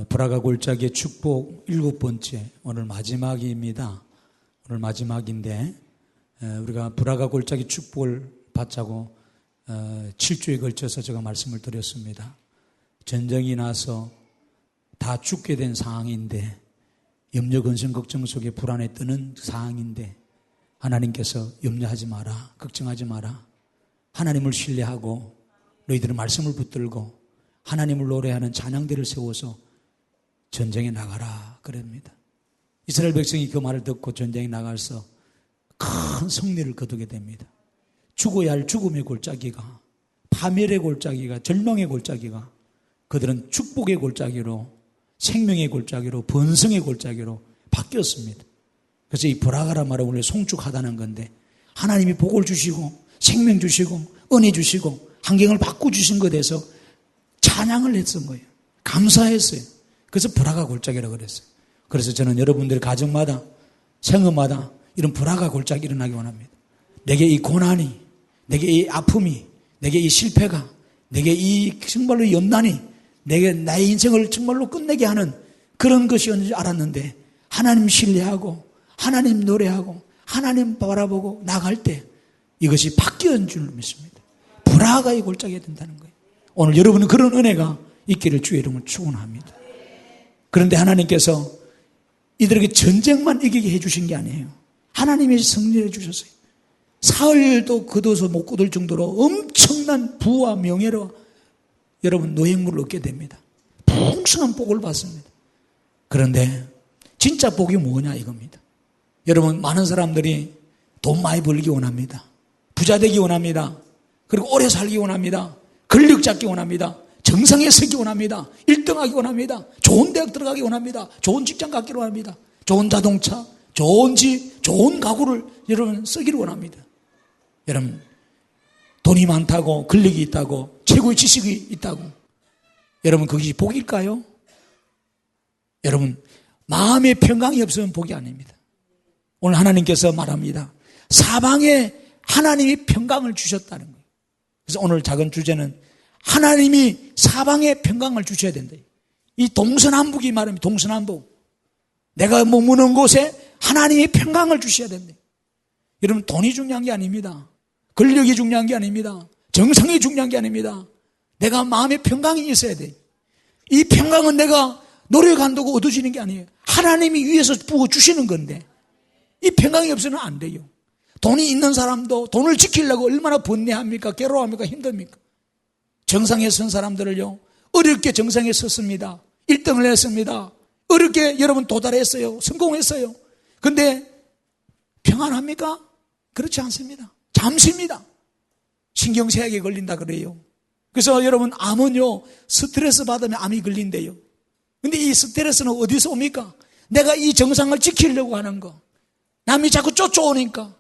브라가 골짜기의 축복 7번째, 오늘 마지막입니다. 오늘 마지막인데 우리가 브라가 골짜기 축복을 받자고 7주에 걸쳐서 제가 말씀을 드렸습니다. 전쟁이 나서 다 죽게 된 상황인데, 염려, 근심, 걱정 속에 불안에 뜨는 상황인데 하나님께서 염려하지 마라, 걱정하지 마라, 하나님을 신뢰하고 너희들은 말씀을 붙들고 하나님을 노래하는 찬양대를 세워서 전쟁에 나가라 그럽니다. 이스라엘 백성이 그 말을 듣고 전쟁에 나가서 큰 승리를 거두게 됩니다. 죽어야 할 죽음의 골짜기가, 파멸의 골짜기가, 절망의 골짜기가 그들은 축복의 골짜기로, 생명의 골짜기로, 번성의 골짜기로 바뀌었습니다. 그래서 이 브라가란 말은 원래 송축하다는 건데, 하나님이 복을 주시고 생명 주시고 은혜 주시고 환경을 바꿔주신 것에 대해서 찬양을 했던 거예요. 감사했어요. 그래서 브라가 골짜기라고 그랬어요. 그래서 저는 여러분들의 가정마다, 생업마다 이런 브라가 골짜기 일어나기 원합니다. 내게 이 고난이, 내게 이 아픔이, 내게 이 실패가, 내게 이 정말로 연난이 내게 나의 인생을 정말로 끝내게 하는 그런 것이었는지 알았는데, 하나님 신뢰하고 하나님 노래하고 하나님 바라보고 나갈 때 이것이 바뀌는 줄 믿습니다. 브라가의 골짜기가 된다는 거예요. 오늘 여러분은 그런 은혜가 있기를 주의 이름으로 축원합니다. 그런데 하나님께서 이들에게 전쟁만 이기게 해주신 게 아니에요. 하나님이 승리를 주셨어요. 사흘도 거둬서 못 거둘 정도로 엄청난 부와 명예로 여러분 노획물을 얻게 됩니다. 풍성한 복을 받습니다. 그런데 진짜 복이 뭐냐 이겁니다. 여러분, 많은 사람들이 돈 많이 벌기 원합니다. 부자 되기 원합니다. 그리고 오래 살기 원합니다. 권력 잡기 원합니다. 정상에 서기 원합니다. 1등하기 원합니다. 좋은 대학 들어가기 원합니다. 좋은 직장 갖기를 원합니다. 좋은 자동차, 좋은 집, 좋은 가구를 여러분 쓰기를 원합니다. 여러분, 돈이 많다고, 권력이 있다고, 최고의 지식이 있다고, 여러분 그것이 복일까요? 여러분, 마음의 평강이 없으면 복이 아닙니다. 오늘 하나님께서 말합니다. 사방에 하나님이 평강을 주셨다는 거예요. 그래서 오늘 작은 주제는 하나님이 사방에 평강을 주셔야 된다. 이 동서남북이 말합니다. 동서남북. 내가 머무는 곳에 하나님이 평강을 주셔야 된다. 여러분, 돈이 중요한 게 아닙니다. 권력이 중요한 게 아닙니다. 정성이 중요한 게 아닙니다. 내가 마음에 평강이 있어야 돼. 이 평강은 내가 노력한다고 얻어지는 게 아니에요. 하나님이 위에서 부어주시는 건데 이 평강이 없으면 안 돼요. 돈이 있는 사람도 돈을 지키려고 얼마나 번뇌합니까? 괴로워합니까? 힘듭니까? 정상에 선 사람들을요, 어렵게 정상에 섰습니다. 1등을 했습니다. 어렵게 여러분 도달했어요. 성공했어요. 근데 평안합니까? 그렇지 않습니다. 잠시입니다. 신경쇠약에 걸린다 그래요. 그래서 여러분, 암은요, 스트레스 받으면 암이 걸린대요. 근데 이 스트레스는 어디서 옵니까? 내가 이 정상을 지키려고 하는 거. 남이 자꾸 쫓아오니까.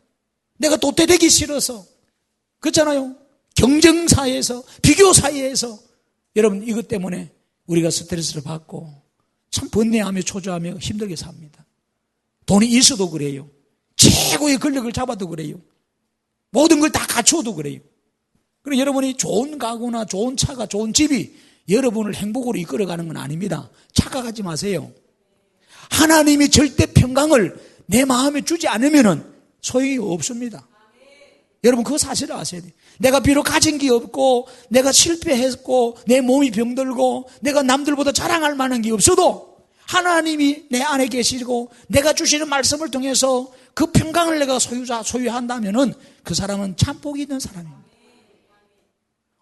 내가 도태되기 싫어서. 그렇잖아요. 경쟁사회에서, 비교사회에서. 여러분, 이것 때문에 우리가 스트레스를 받고 참 번뇌하며 초조하며 힘들게 삽니다. 돈이 있어도 그래요. 최고의 권력을 잡아도 그래요. 모든 걸 다 갖추어도 그래요. 그럼 여러분이 좋은 가구나 좋은 차가, 좋은 집이 여러분을 행복으로 이끌어가는 건 아닙니다. 착각하지 마세요. 하나님이 절대 평강을 내 마음에 주지 않으면 소용이 없습니다. 여러분, 그 사실을 아셔야 돼요. 내가 비록 가진 게 없고 내가 실패했고 내 몸이 병들고 내가 남들보다 자랑할 만한 게 없어도 하나님이 내 안에 계시고 내가 주시는 말씀을 통해서 그 평강을 내가 소유한다면 그 사람은 참 복이 있는 사람입니다.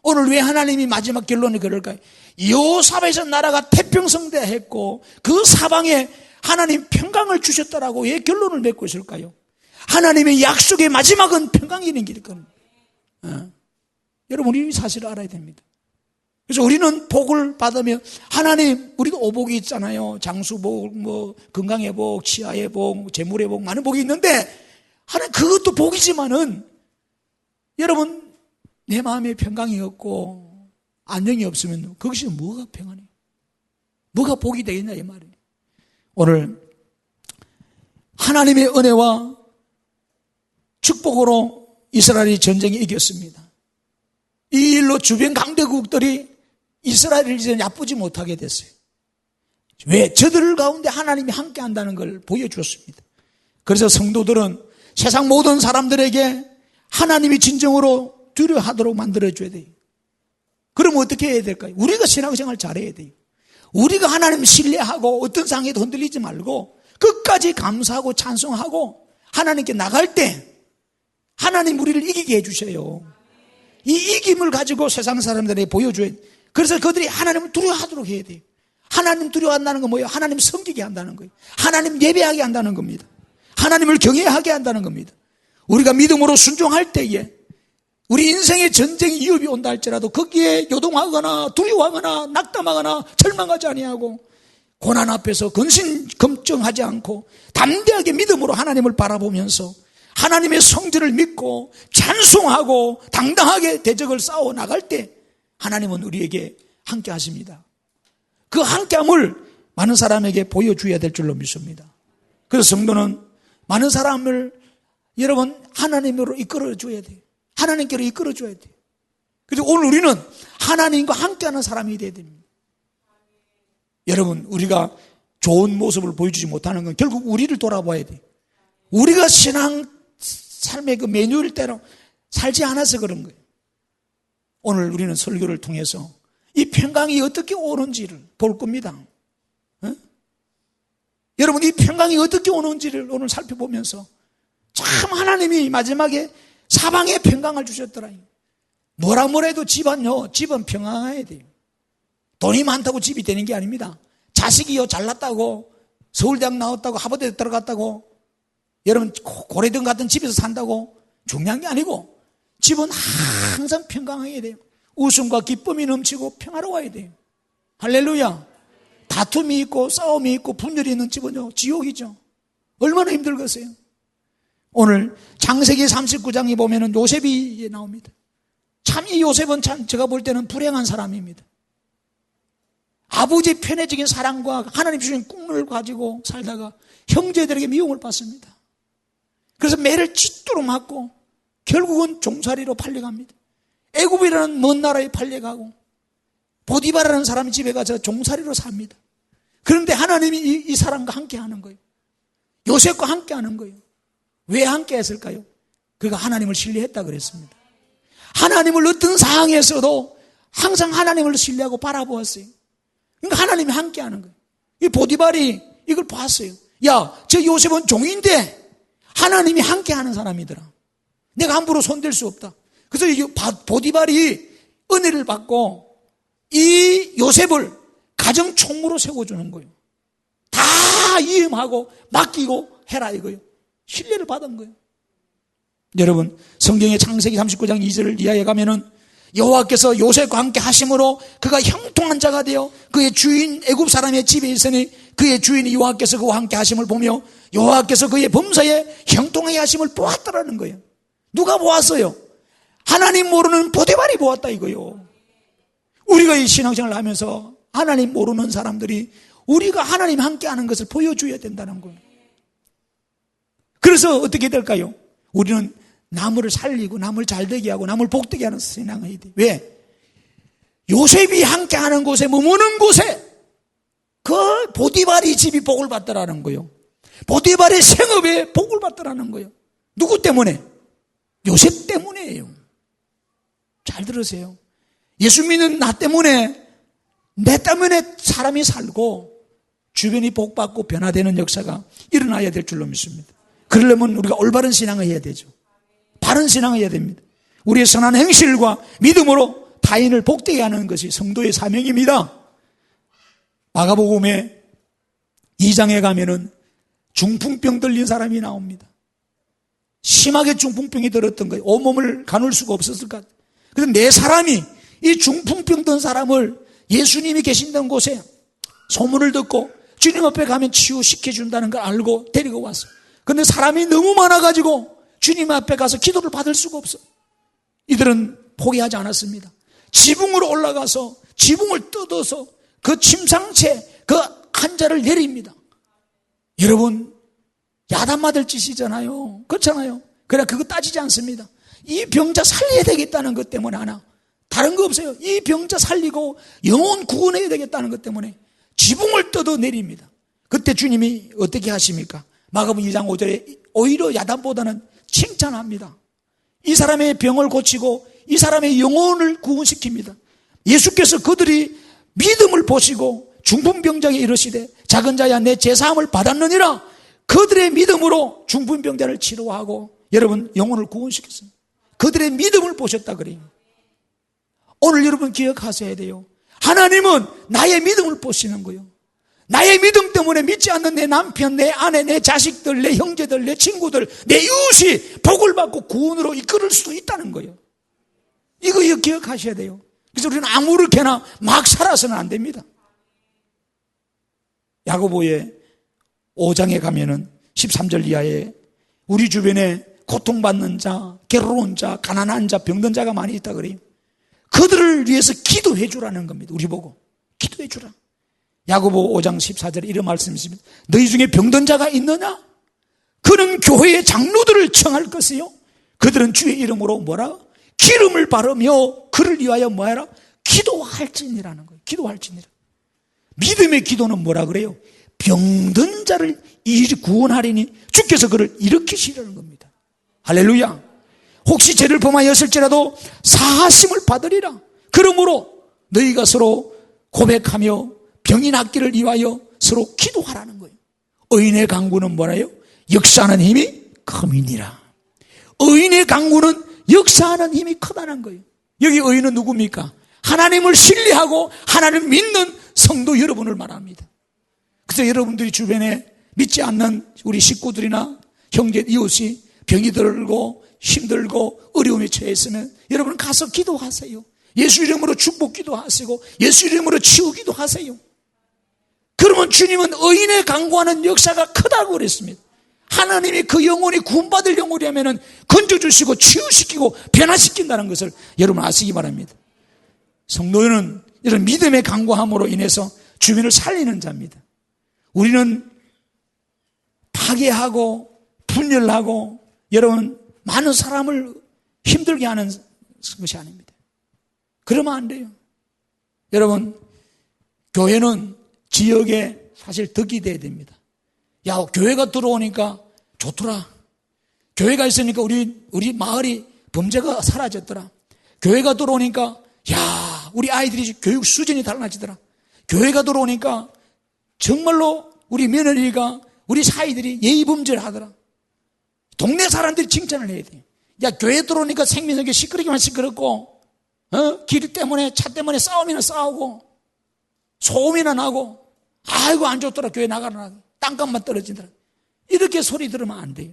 오늘 왜 하나님이 마지막 결론이 그럴까요? 여호사밧의 나라가 태평성대했고 그 사방에 하나님 평강을 주셨다라고 왜 결론을 맺고 있을까요? 하나님의 약속의 마지막은 평강이 있는 길일 겁니다. 여러분, 우리 이 사실을 알아야 됩니다. 그래서 우리는 복을 받으며 하나님, 우리도 오복이 있잖아요. 장수복, 뭐 건강의 복, 치아의 복, 재물의 복, 많은 복이 있는데 하나님, 그것도 복이지만은 여러분, 내 마음에 평강이 없고 안정이 없으면 그것이 뭐가 평안해요? 뭐가 복이 되겠냐 이 말이에요. 오늘 하나님의 은혜와 축복으로 이스라엘이 전쟁에 이겼습니다. 이 일로 주변 강대국들이 이스라엘을 이제 얕보지 못하게 됐어요. 왜? 저들 가운데 하나님이 함께 한다는 걸 보여주었습니다. 그래서 성도들은 세상 모든 사람들에게 하나님이 진정으로 두려워하도록 만들어줘야 돼요. 그럼 어떻게 해야 될까요? 우리가 신앙생활 잘해야 돼요. 우리가 하나님 신뢰하고 어떤 상황에도 흔들리지 말고 끝까지 감사하고 찬송하고 하나님께 나갈 때 하나님 우리를 이기게 해주셔요. 이 이김을 가지고 세상 사람들에게 보여줘야 돼요. 그래서 그들이 하나님을 두려워하도록 해야 돼요. 하나님 두려워한다는 건 뭐예요? 하나님 섬기게 한다는 거예요. 하나님 예배하게 한다는 겁니다. 하나님을 경외하게 한다는 겁니다. 우리가 믿음으로 순종할 때에 우리 인생의 전쟁이 위협이 온다 할지라도 거기에 요동하거나 두려워하거나 낙담하거나 절망하지 아니하고 고난 앞에서 근심검정하지 않고 담대하게 믿음으로 하나님을 바라보면서 하나님의 성질을 믿고 찬송하고 당당하게 대적을 싸워 나갈 때 하나님은 우리에게 함께 하십니다. 그 함께함을 많은 사람에게 보여줘야 될 줄로 믿습니다. 그래서 성도는 많은 사람을 여러분 하나님으로 이끌어줘야 돼요. 하나님께로 이끌어줘야 돼요. 그래서 오늘 우리는 하나님과 함께하는 사람이 돼야 됩니다. 여러분 우리가 좋은 모습을 보여주지 못하는 건 결국 우리를 돌아봐야 돼요. 우리가 신앙 삶의 그 매뉴얼대로 살지 않아서 그런 거예요. 오늘 우리는 설교를 통해서 이 평강이 어떻게 오는지를 볼 겁니다. 여러분 이 평강이 어떻게 오는지를 오늘 살펴보면서 참 하나님이 마지막에 사방에 평강을 주셨더라. 뭐라 해도 집은 평안해야 돼요. 돈이 많다고 집이 되는 게 아닙니다. 자식이요 잘났다고 서울대학 나왔다고 하버드에 들어갔다고 여러분 고래등 같은 집에서 산다고 중요한 게 아니고 집은 항상 평강해야 돼요. 웃음과 기쁨이 넘치고 평화로워야 돼요. 할렐루야. 다툼이 있고 싸움이 있고 분열이 있는 집은요 지옥이죠. 얼마나 힘들겠어요. 오늘 창세기 39장에 보면은 요셉이 나옵니다. 참 이 요셉은 참 제가 볼 때는 불행한 사람입니다. 아버지의 편애적인 사랑과 하나님 주신 꿈을 가지고 살다가 형제들에게 미움을 받습니다. 그래서 매를 찢도록 맞고 결국은 종살이로 팔려갑니다. 애굽이라는 먼 나라에 팔려가고 보디바라는 사람이 집에 가서 종살이로 삽니다. 그런데 하나님이 이 사람과 함께 하는 거예요. 요셉과 함께 하는 거예요. 왜 함께 했을까요? 그가 하나님을 신뢰했다 그랬습니다. 하나님을 어떤 상황에서도 항상 하나님을 신뢰하고 바라보았어요. 그러니까 하나님이 함께 하는 거예요. 이 보디발이 이걸 봤어요. 야, 저 요셉은 종인데 하나님이 함께 하는 사람이더라. 내가 함부로 손댈 수 없다. 그래서 이 보디발이 은혜를 받고 이 요셉을 가정총무로 세워주는 거예요. 다 이임하고 맡기고 해라 이거예요. 신뢰를 받은 거예요. 여러분 성경의 창세기 39장 2절을 이하에 가면은 여호와께서 요셉과 함께 하심으로 그가 형통한 자가 되어 그의 주인 애굽 사람의 집에 있으니 그의 주인 여호와께서 그와 함께 하심을 보며 여호와께서 그의 범사에 형통하게 하심을 보았더라는 거예요. 누가 보았어요? 하나님 모르는 보디발이 보았다 이거예요. 우리가 이 신앙생활을 하면서 하나님 모르는 사람들이 우리가 하나님 함께 하는 것을 보여줘야 된다는 거예요. 그래서 어떻게 될까요? 우리는 남을 살리고 남을 잘되게 하고 남을 복되게 하는 신앙을 해야 돼요. 왜? 요셉이 함께 하는 곳에 머무는 곳에 그 보디발이 집이 복을 받더라는 거예요. 보디발의 생업에 복을 받더라는 거예요. 누구 때문에? 요셉 때문이에요. 잘 들으세요. 예수 믿는 나 때문에 내 때문에 사람이 살고 주변이 복받고 변화되는 역사가 일어나야 될 줄로 믿습니다. 그러려면 우리가 올바른 신앙을 해야 되죠. 바른 신앙을 해야 됩니다. 우리의 선한 행실과 믿음으로 타인을 복되게 하는 것이 성도의 사명입니다. 마가복음에 2장에 가면은 중풍병 들린 사람이 나옵니다. 심하게 중풍병이 들었던 거예요. 온몸을 가눌 수가 없었을 것 같아요. 그래서 네 사람이 이 중풍병 든 사람을 예수님이 계신다는 곳에 소문을 듣고 주님 앞에 가면 치유시켜준다는 걸 알고 데리고 왔어요. 그런데 사람이 너무 많아가지고 주님 앞에 가서 기도를 받을 수가 없어요. 이들은 포기하지 않았습니다. 지붕으로 올라가서 지붕을 뜯어서 그 침상채 그 환자를 내립니다. 여러분 야단맞을 짓이잖아요. 그렇잖아요. 그래 그거 따지지 않습니다. 이 병자 살려야 되겠다는 것 때문에 하나 다른 거 없어요. 이 병자 살리고 영혼 구원해야 되겠다는 것 때문에 지붕을 뜯어내립니다. 그때 주님이 어떻게 하십니까? 마가복음 2장 5절에 오히려 야단보다는 칭찬합니다. 이 사람의 병을 고치고 이 사람의 영혼을 구원시킵니다. 예수께서 그들이 믿음을 보시고 중풍병자에게 이르시되 작은 자야 내 제사함을 받았느니라. 그들의 믿음으로 중풍병자를 치료하고 여러분 영혼을 구원시켰습니다. 그들의 믿음을 보셨다 그래요. 오늘 여러분 기억하셔야 돼요. 하나님은 나의 믿음을 보시는 거예요. 나의 믿음 때문에 믿지 않는 내 남편, 내 아내, 내 자식들, 내 형제들, 내 친구들, 내 이웃이 복을 받고 구원으로 이끌을 수도 있다는 거예요. 이거 기억하셔야 돼요. 그래서 우리는 아무렇게나 막 살아서는 안 됩니다. 야고보의 5장에 가면은 13절 이하에 우리 주변에 고통받는 자, 괴로운 자, 가난한 자, 병든 자가 많이 있다 그래요. 그들을 위해서 기도해 주라는 겁니다. 우리 보고 기도해 주라. 야고보 5장 14절에 이런 말씀이 있습니다. 너희 중에 병든 자가 있느냐? 그는 교회의 장로들을 청할 것이요 그들은 주의 이름으로 뭐라? 기름을 바르며 그를 위하여 뭐하라? 기도할지니라는 거예요. 기도할지니라. 믿음의 기도는 뭐라 그래요? 병든 자를 구원하리니 주께서 그를 일으키시려는 겁니다. 할렐루야. 혹시 죄를 범하였을지라도 사하심을 받으리라. 그러므로 너희가 서로 고백하며 병이 낫기를 위하여 서로 기도하라는 거예요. 의인의 강구는 뭐라요? 역사하는 힘이 큼이니라. 의인의 강구는 역사하는 힘이 크다는 거예요. 여기 의인은 누굽니까? 하나님을 신뢰하고 하나님을 믿는 성도 여러분을 말합니다. 그래서 여러분들이 주변에 믿지 않는 우리 식구들이나 형제 이웃이 병이 들고 힘들고 어려움에 처했으면 여러분 가서 기도하세요. 예수 이름으로 축복 기도하시고 예수 이름으로 치우기도 하세요. 그러면 주님은 의인의 강구하는 역사가 크다고 그랬습니다. 하나님이 그 영혼이 구원받을 영혼이라면 건져주시고 치유시키고 변화시킨다는 것을 여러분 아시기 바랍니다. 성도는 이런 믿음의 강구함으로 인해서 주변을 살리는 자입니다. 우리는 파괴하고 분열하고 여러분 많은 사람을 힘들게 하는 것이 아닙니다. 그러면 안 돼요. 여러분 교회는 지역에 사실 덕이 돼야 됩니다. 야, 교회가 들어오니까 좋더라. 교회가 있으니까 우리 마을이 범죄가 사라졌더라. 교회가 들어오니까 야, 우리 아이들이 교육 수준이 달라지더라. 교회가 들어오니까 정말로 우리 며느리가 우리 사이들이 예의 범죄를 하더라. 동네 사람들이 칭찬을 해야 돼요. 야, 교회 들어오니까 생명석이 시끄럽기만 시끄럽고 길 때문에 차 때문에 싸움이나 싸우고 소음이나 나고 아이고 안 좋더라. 교회 나가라. 땅값만 떨어지더라. 이렇게 소리 들으면 안 돼요.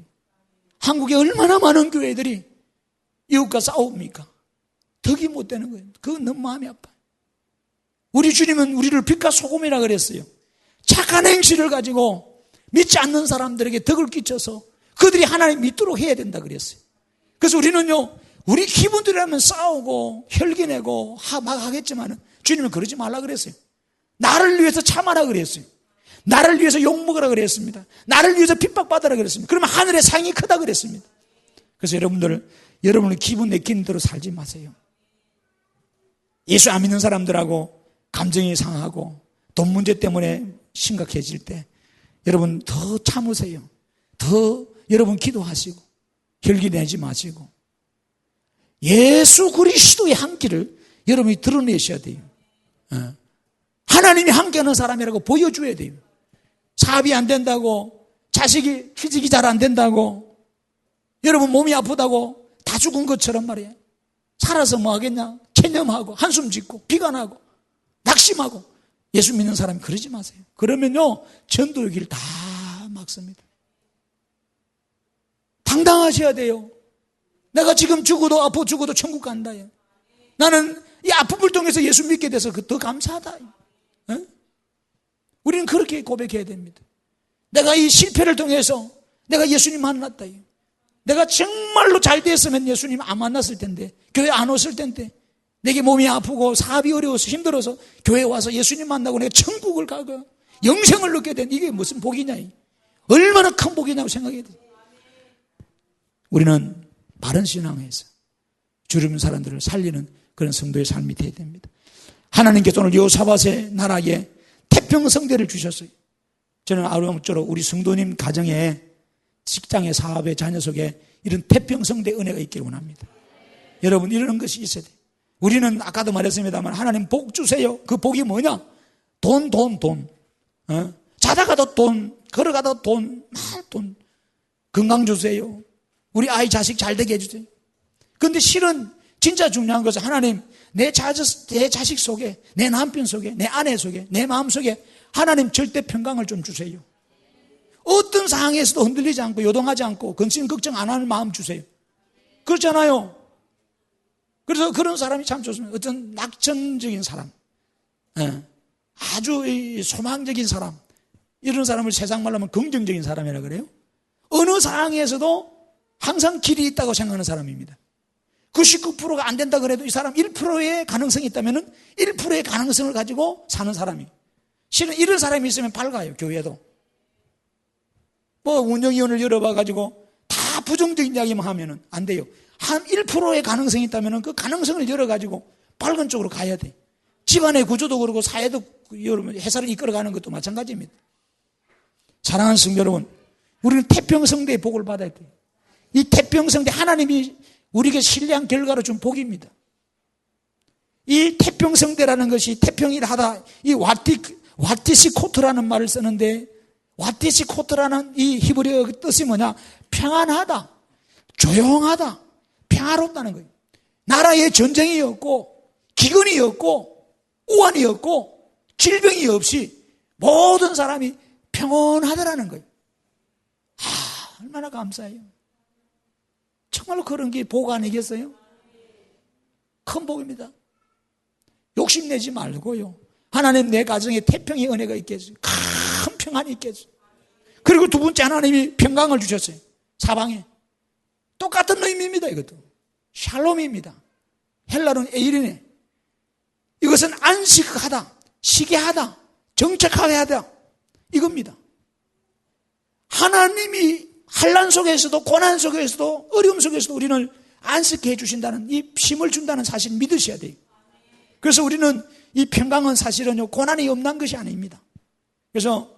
한국에 얼마나 많은 교회들이 이웃과 싸웁니까? 덕이 못 되는 거예요. 그건 너무 마음이 아파요. 우리 주님은 우리를 빛과 소금이라 그랬어요. 착한 행실을 가지고 믿지 않는 사람들에게 덕을 끼쳐서 그들이 하나님 믿도록 해야 된다 그랬어요. 그래서 우리는요, 우리 기분들이라면 싸우고 혈기내고 막 하겠지만은 주님은 그러지 말라 그랬어요. 나를 위해서 참아라 그랬어요. 나를 위해서 욕먹으라 그랬습니다. 나를 위해서 핍박받으라 그랬습니다. 그러면 하늘의 상이 크다 그랬습니다. 그래서 여러분을 기분 내키는 대로 살지 마세요. 예수 안 믿는 사람들하고 감정이 상하고 돈 문제 때문에 심각해질 때 여러분 더 참으세요. 더 여러분 기도하시고 혈기 내지 마시고 예수 그리스도의 한 길을 여러분이 드러내셔야 돼요. 하나님이 함께하는 사람이라고 보여줘야 돼요. 사업이 안 된다고, 자식이 취직이 잘 안 된다고, 여러분 몸이 아프다고 다 죽은 것처럼 말이에요. 살아서 뭐 하겠냐? 체념하고 한숨 짓고 비관하고 낙심하고 예수 믿는 사람이 그러지 마세요. 그러면요 전도의 길 다 막습니다. 당당하셔야 돼요. 내가 지금 죽어도 아파 죽어도 천국 간다. 나는 이 아픔을 통해서 예수 믿게 돼서 더 감사하다. 우리는 그렇게 고백해야 됩니다. 내가 이 실패를 통해서 내가 예수님 만났다. 내가 정말로 잘 됐으면 예수님 안 만났을 텐데, 교회 안 왔을 텐데, 내게 몸이 아프고 사업이 어려워서 힘들어서 교회에 와서 예수님 만나고 내가 천국을 가고 영생을 얻게 된 이게 무슨 복이냐. 얼마나 큰 복이냐고 생각해야 돼요. 우리는 바른 신앙에서 주름 사람들을 살리는 그런 성도의 삶이 되어야 됩니다. 하나님께서 오늘 여호사밧의 나라에 태평성대를 주셨어요. 저는 아무쪼록 우리 성도님 가정에, 직장의 사업의 자녀 속에 이런 태평성대 은혜가 있기를 원합니다. 여러분, 이러는 것이 있어야 돼요. 우리는 아까도 말했습니다만 하나님 복 주세요. 그 복이 뭐냐? 돈. 자다가도 돈, 걸어가도 돈, 돈. 건강 주세요. 우리 아이 자식 잘 되게 해주세요. 그런데 실은 진짜 중요한 것은 하나님 내 자식 속에, 내 남편 속에, 내 아내 속에, 내 마음 속에 하나님 절대 평강을 좀 주세요. 어떤 상황에서도 흔들리지 않고 요동하지 않고 근심 걱정 안 하는 마음 주세요. 그렇잖아요. 그래서 그런 사람이 참 좋습니다. 어떤 낙천적인 사람, 아주 소망적인 사람, 이런 사람을 세상 말로 하면 긍정적인 사람이라 그래요. 어느 상황에서도 항상 길이 있다고 생각하는 사람입니다. 99%가 안 된다 그래도 이 사람 1%의 가능성이 있다면 1%의 가능성을 가지고 사는 사람이. 실은 이런 사람이 있으면 밝아요, 교회도. 뭐 운영위원을 열어봐가지고 다 부정적인 이야기만 하면은 안 돼요. 한 1%의 가능성이 있다면 그 가능성을 열어가지고 밝은 쪽으로 가야 돼. 집안의 구조도 그렇고 사회도 회사를 이끌어가는 것도 마찬가지입니다. 사랑하는 성도 여러분, 우리는 태평성대의 복을 받아야 돼요. 이 태평성대, 하나님이 우리에게 신뢰한 결과로 준 복입니다. 이 태평성대라는 것이, 태평이라 하다, 이 와티시코트라는 말을 쓰는데, 와티시코트라는 이 히브리어 뜻이 뭐냐? 평안하다, 조용하다, 평화롭다는 거예요. 나라에 전쟁이 없고, 기근이 없고, 우환이 없고, 질병이 없이 모든 사람이 평온하더라는 거예요. 얼마나 감사해요. 정말로 그런 게 복 아니겠어요? 큰 복입니다. 욕심내지 말고요. 하나님 내 가정에 태평의 은혜가 있게 해주세요. 큰 평안이 있게 해주세요. 그리고 두 번째, 하나님이 평강을 주셨어요. 사방에. 똑같은 의미입니다. 이것도 샬롬입니다. 헬라로는 에이르네. 이것은 안식하다, 시계하다, 정착하다, 이겁니다. 하나님이 환난 속에서도, 고난 속에서도, 어려움 속에서도 우리를 안식해 주신다는, 이 힘을 준다는 사실 믿으셔야 돼요. 그래서 우리는 이 평강은 사실은요, 고난이 없는 것이 아닙니다. 그래서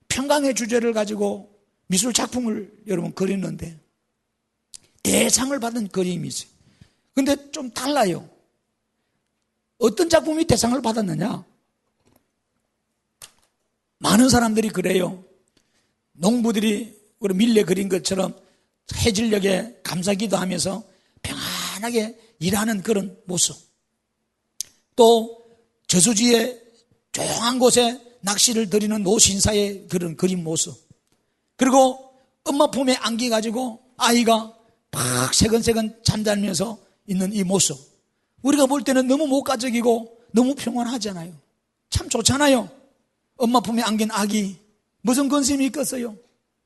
평강의 주제를 가지고 미술 작품을 여러분 그리는데 대상을 받은 그림이 있어요. 근데 좀 달라요. 어떤 작품이 대상을 받았느냐? 많은 사람들이 그래요. 농부들이 우리 밀레 그린 것처럼 해질녘에 감사기도 하면서 평안하게 일하는 그런 모습. 또 저수지에 조용한 곳에 낚시를 드리는 노신사의 그런 그림 모습. 그리고 엄마 품에 안겨가지고 아이가 막 세근세근 잠자면서 있는 이 모습. 우리가 볼 때는 너무 목가적이고 너무 평안하잖아요. 참 좋잖아요. 엄마 품에 안긴 아기 무슨 근심이 있겠어요.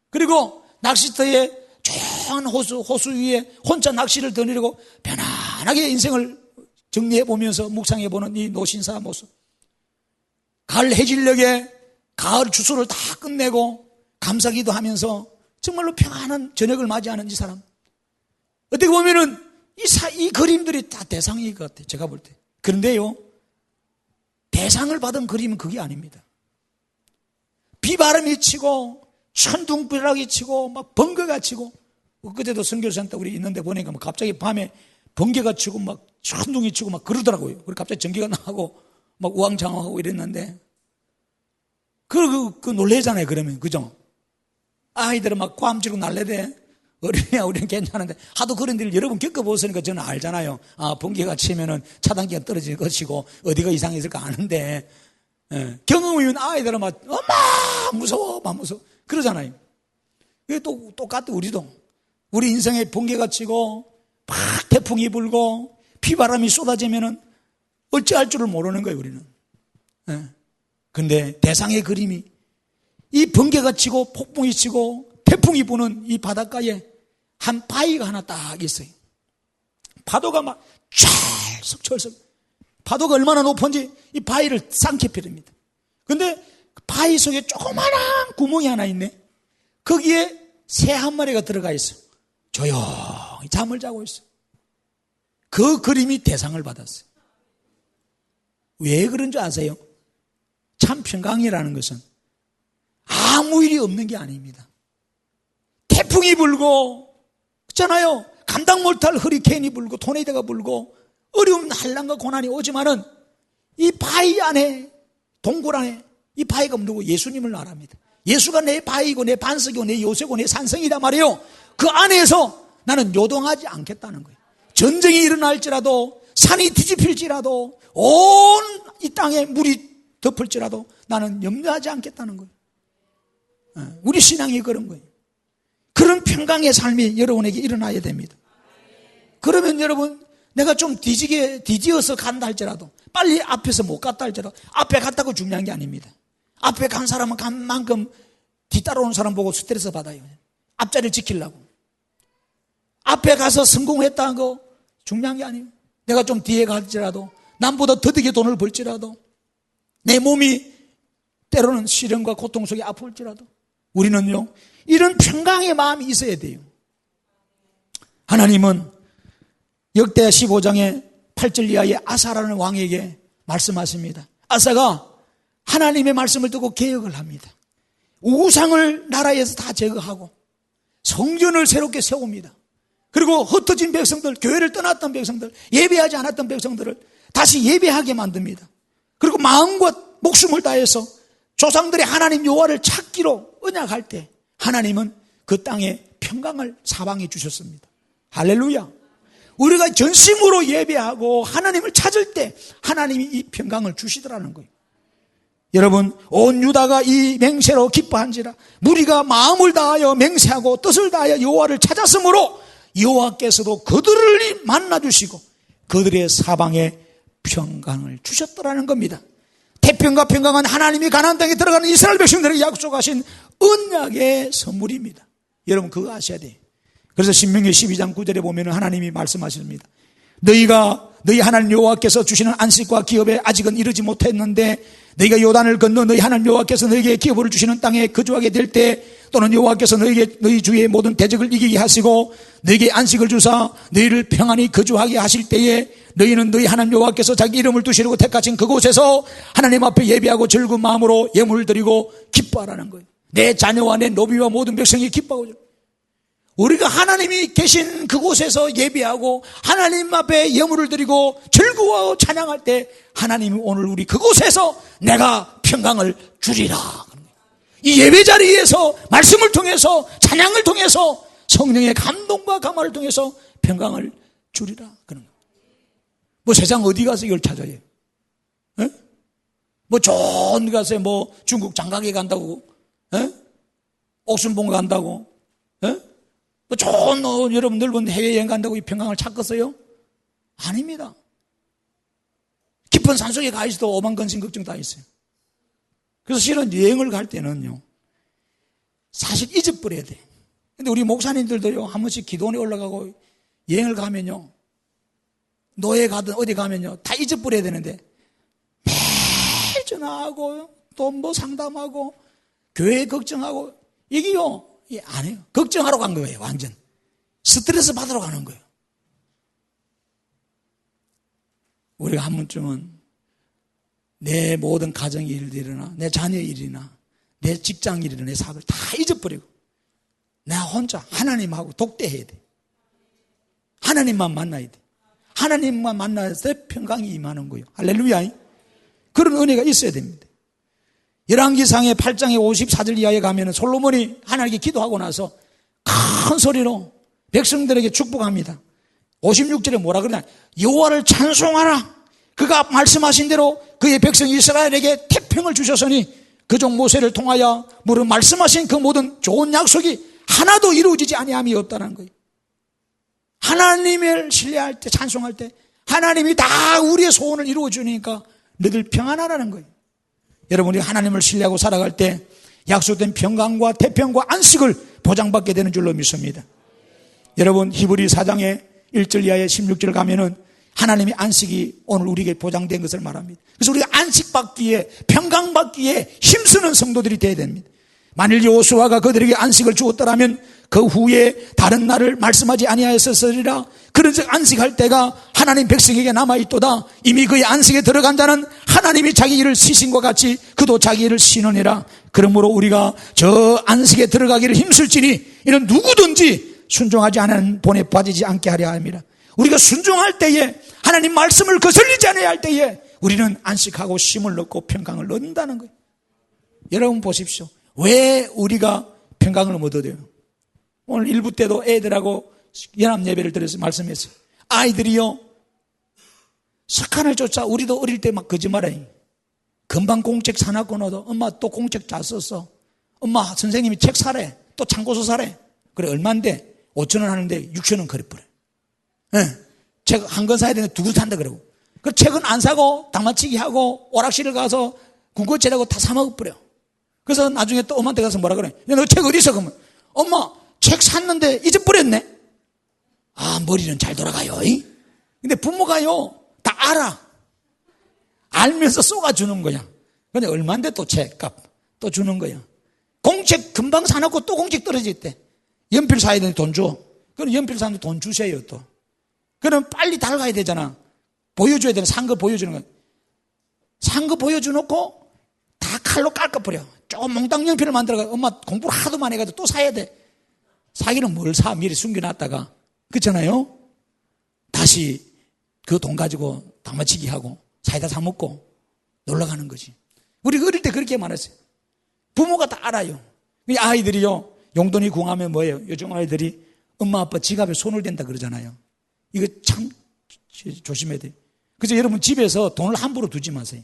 그리고 낚시터에 조용한 호수 위에 혼자 낚시를 드리려고 편안하게 인생을 정리해보면서 묵상해보는 이 노신사 모습. 가을 해질녘에 가을 주소를 다 끝내고 감사기도 하면서 정말로 평안한 저녁을 맞이하는 이 사람. 어떻게 보면은 이 그림들이 다 대상인 것 같아요. 제가 볼 때. 그런데요, 대상을 받은 그림은 그게 아닙니다. 비바람이 치고 천둥비락이 치고 막 번개가 치고, 그때도 선교사한테 우리 있는데 보니까 막 갑자기 밤에 번개가 치고 막 천둥이 치고 막 그러더라고요. 그리고 갑자기 전기가 나고 막 우왕좌왕하고 이랬는데, 그 놀래잖아요. 그러면 그죠? 아이들은 막 꽝치고 날래대. 어린이야 우리는 괜찮은데, 하도 그런 일을 여러 번 겪어보시니까 저는 알잖아요. 아, 번개가 치면은 차단기가 떨어질 것이고 어디가 이상했을까 아는데, 경험이면 아이들은 막 엄마 무서워 막 무서워 그러잖아요. 이게 또 똑같아. 우리도 우리 인생에 번개가 치고 막 태풍이 불고 비바람이 쏟아지면은 어찌할 줄을 모르는 거예요. 우리는. 근데 대상의 그림이 이 번개가 치고 폭풍이 치고 태풍이 부는 이 바닷가에 한 바위가 하나 딱 있어요. 파도가 막 철썩철썩, 파도가 얼마나 높은지 이 바위를 쌍캐펴립니다. 근데 바위 속에 조그마한 구멍이 하나 있네. 거기에 새 한 마리가 들어가 있어. 조용히 잠을 자고 있어. 그 그림이 대상을 받았어요. 왜 그런 줄 아세요? 참 평강이라는 것은 아무 일이 없는 게 아닙니다. 태풍이 불고, 그렇잖아요. 감당 못할 허리케인이 불고, 토네이도가 불고, 어려운 한란과 고난이 오지만은 이 바위 안에, 동굴 안에 이 바위가 누구? 예수님을 말합니다. 예수가 내 바위고 내 반석이고 내 요새고 내 산성이란 말이에요. 그 안에서 나는 요동하지 않겠다는 거예요. 전쟁이 일어날지라도, 산이 뒤집힐지라도, 온 이 땅에 물이 덮을지라도 나는 염려하지 않겠다는 거예요. 우리 신앙이 그런 거예요. 그런 평강의 삶이 여러분에게 일어나야 됩니다. 그러면 여러분, 내가 좀 뒤지어서 간다 할지라도, 빨리 앞에서 못 갔다 할지라도, 앞에 갔다고 중요한 게 아닙니다. 앞에 간 사람은 간 만큼 뒤따라오는 사람 보고 스트레스 받아요. 앞자리를 지키려고. 앞에 가서 성공했다는 거 중요한 게 아니에요. 내가 좀 뒤에 갈지라도, 남보다 더디게 돈을 벌지라도, 내 몸이 때로는 시련과 고통 속에 아플지라도, 우리는요, 이런 평강의 마음이 있어야 돼요. 하나님은 역대 15장의 8절 이하의 아사라는 왕에게 말씀하십니다. 아사가 하나님의 말씀을 듣고 개혁을 합니다. 우상을 나라에서 다 제거하고 성전을 새롭게 세웁니다. 그리고 흩어진 백성들, 교회를 떠났던 백성들, 예배하지 않았던 백성들을 다시 예배하게 만듭니다. 그리고 마음과 목숨을 다해서 조상들이 하나님 여호와를 찾기로 언약할 때 하나님은 그 땅에 평강을 사방에 주셨습니다. 할렐루야. 우리가 전심으로 예배하고 하나님을 찾을 때 하나님이 이 평강을 주시더라는 거예요. 여러분, 온 유다가 이 맹세로 기뻐한지라 무리가 마음을 다하여 맹세하고 뜻을 다하여 여호와를 찾았으므로 여호와께서도 그들을 만나주시고 그들의 사방에 평강을 주셨더라는 겁니다. 태평과 평강은 하나님이 가나안 땅에 들어가는 이스라엘 백성들에게 약속하신 언약의 선물입니다. 여러분 그거 아셔야 돼요. 그래서 신명기 12장 9절에 보면 하나님이 말씀하십니다. 너희 하나님 여호와께서 주시는 안식과 기업에 아직은 이르지 못했는데 너희가 요단을 건너 너희 하나님 여호와께서 너희에게 기업을 주시는 땅에 거주하게 될 때 또는 여호와께서 너희 주위의 모든 대적을 이기게 하시고 너희에게 안식을 주사 너희를 평안히 거주하게 하실 때에 너희는 너희 하나님 여호와께서 자기 이름을 두시려고 택하신 그곳에서 하나님 앞에 예배하고 즐거운 마음으로 예물을 드리고 기뻐하라는 거예요. 내 자녀와 내 노비와 모든 백성이 기뻐하고, 우리가 하나님이 계신 그곳에서 예배하고 하나님 앞에 예물을 드리고 즐거워하고 찬양할 때 하나님이 오늘 우리 그곳에서 내가 평강을 주리라. 이 예배 자리에서 말씀을 통해서 찬양을 통해서 성령의 감동과 감화를 통해서 평강을 주리라. 그런 거. 뭐 세상 어디 가서 이걸 찾아요? 에? 뭐 좋은 데 가서 뭐 중국 장가게 간다고, 에? 옥순봉 간다고, 에? 뭐 좋은 여러분 넓은 해외여행 간다고 이 평강을 찾겠어요? 아닙니다. 깊은 산속에 가 있어도 오만근심 걱정 다 있어요. 그래서 실은 여행을 갈 때는요, 사실 잊어버려야 돼. 근데 우리 목사님들도요, 한 번씩 기도원에 올라가고 여행을 가면요, 노예 가든 어디 가면요, 다 잊어버려야 되는데, 매일 전화하고, 또 뭐 상담하고, 교회 걱정하고, 이게요, 안 해요. 걱정하러 간 거예요, 완전. 스트레스 받으러 가는 거예요. 우리가 한 번쯤은 내 모든 가정 일들이나 내 자녀 일이나 내 직장 일이나 내 사업을 다 잊어버리고 나 혼자 하나님하고 독대해야 돼. 하나님만 만나야 돼. 하나님만 만나야 돼 평강이 임하는 거예요. 할렐루야. 그런 은혜가 있어야 됩니다. 열왕기상의 8장의 54절 이하에 가면은 솔로몬이 하나님께 기도하고 나서 큰 소리로 백성들에게 축복합니다. 56절에 뭐라 그러냐? 여호와를 찬송하라. 그가 말씀하신 대로 그의 백성 이스라엘에게 태평을 주셨으니 그종 모세를 통하여 무릇 말씀하신 그 모든 좋은 약속이 하나도 이루어지지 아니함이 없다는 거예요. 하나님을 신뢰할 때, 찬송할 때 하나님이 다 우리의 소원을 이루어 주니까 너희들 평안하라는 거예요. 여러분이 하나님을 신뢰하고 살아갈 때 약속된 평강과 태평과 안식을 보장받게 되는 줄로 믿습니다. 여러분 히브리 4장의 1절 이하의 16절 가면은 하나님의 안식이 오늘 우리에게 보장된 것을 말합니다. 그래서 우리가 안식받기에, 평강받기에 힘쓰는 성도들이 되어야 됩니다. 만일 여호수아가 그들에게 안식을 주었더라면 그 후에 다른 날을 말씀하지 아니하였으리라. 그런즉 안식할 때가 하나님 백성에게 남아있도다. 이미 그의 안식에 들어간 자는 하나님이 자기 일을 시신과 같이 그도 자기 일을 신으니라. 그러므로 우리가 저 안식에 들어가기를 힘쓸지니 이는 누구든지 순종하지 않은 본에 빠지지 않게 하려 합니다. 우리가 순종할 때에, 하나님 말씀을 거슬리지 않아야 할 때에 우리는 안식하고 쉼을 얻고 평강을 얻는다는 거예요. 여러분 보십시오. 왜 우리가 평강을 못 얻어요? 오늘 일부 때도 애들하고 연합 예배를 드려서 말씀했어요. 아이들이요, 석한을 쫓아, 우리도 어릴 때 막 거짓말해. 금방 공책 사놨고 너도 엄마 또 공책 잘 썼어. 엄마 선생님이 책 사래. 또 참고서 사래. 그래 얼만데? 5,000원 하는데 6,000원 거래버려. 책 한 권 사야 되는데 2권 산다 그러고. 그 책은 안 사고 당마치기 하고 오락실을 가서 군것질하고 다 사먹어버려. 그래서 나중에 또 엄마한테 가서 뭐라 그래? 야, 너 책 어디 있어? 그러면 엄마 책 샀는데 잊어버렸네. 아, 머리는 잘 돌아가요. 근데 부모가요 다 알아. 알면서 쏘가주는 거야. 근데 얼만데 또 책값 또 주는 거야. 공책 금방 사놓고 또 공책 떨어질 때 연필 사야 되는데 돈 줘. 그럼 연필 사는데 돈 주세요 또. 그럼 빨리 달가야 되잖아. 보여줘야 되는, 산 거 보여주는 거야. 산 거 보여주놓고 다 칼로 깎아버려. 조금 몽땅 연필을 만들어가. 엄마 공부를 하도 많이 해가지고 또 사야 돼. 사기는 뭘 사? 미리 숨겨놨다가. 그렇잖아요? 다시 그 돈 가지고 당마치기 하고 사이다 사 먹고 놀러 가는 거지. 우리 어릴 때 그렇게 말했어요. 부모가 다 알아요. 이 아이들이요, 용돈이 궁하면 뭐예요? 요즘 아이들이 엄마 아빠 지갑에 손을 댄다 그러잖아요. 이거 참 조심해야 돼요. 그래서 여러분 집에서 돈을 함부로 두지 마세요.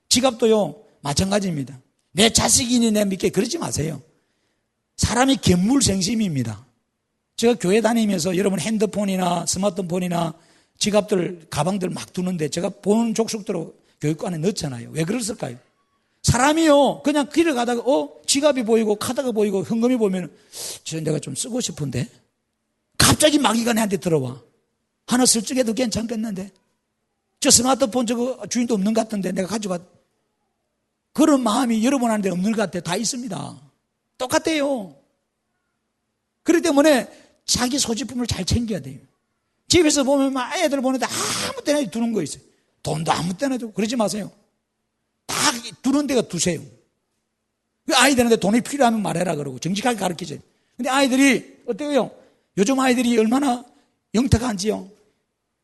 지갑도요 마찬가지입니다. 내 자식이니 내 믿게 그러지 마세요. 사람이 견물생심입니다. 제가 교회 다니면서 여러분 핸드폰이나 스마트폰이나 지갑들, 가방들 막 두는데 제가 보는 족속대로 교육관에 넣잖아요. 왜 그랬을까요? 사람이요 그냥 길을 가다가 지갑이 보이고 카드가 보이고 현금이 보면 저 내가 좀 쓰고 싶은데 갑자기 마귀가 내한테 들어와. 하나 슬쩍해도 괜찮겠는데 저 스마트폰 저거 주인도 없는 것 같은데 내가 가져가. 그런 마음이 여러분한테 없는 것 같아요. 다 있습니다. 똑같아요. 그렇기 때문에 자기 소지품을 잘 챙겨야 돼요. 집에서 보면 막 애들 보는데 아무 때나 두는 거 있어요. 돈도 아무 때나 두고 그러지 마세요. 다 두는 데가 두세요. 아이들한테 돈이 필요하면 말해라 그러고 정직하게 가르치죠. 근데 아이들이 어때요? 요즘 아이들이 얼마나 영특한지요.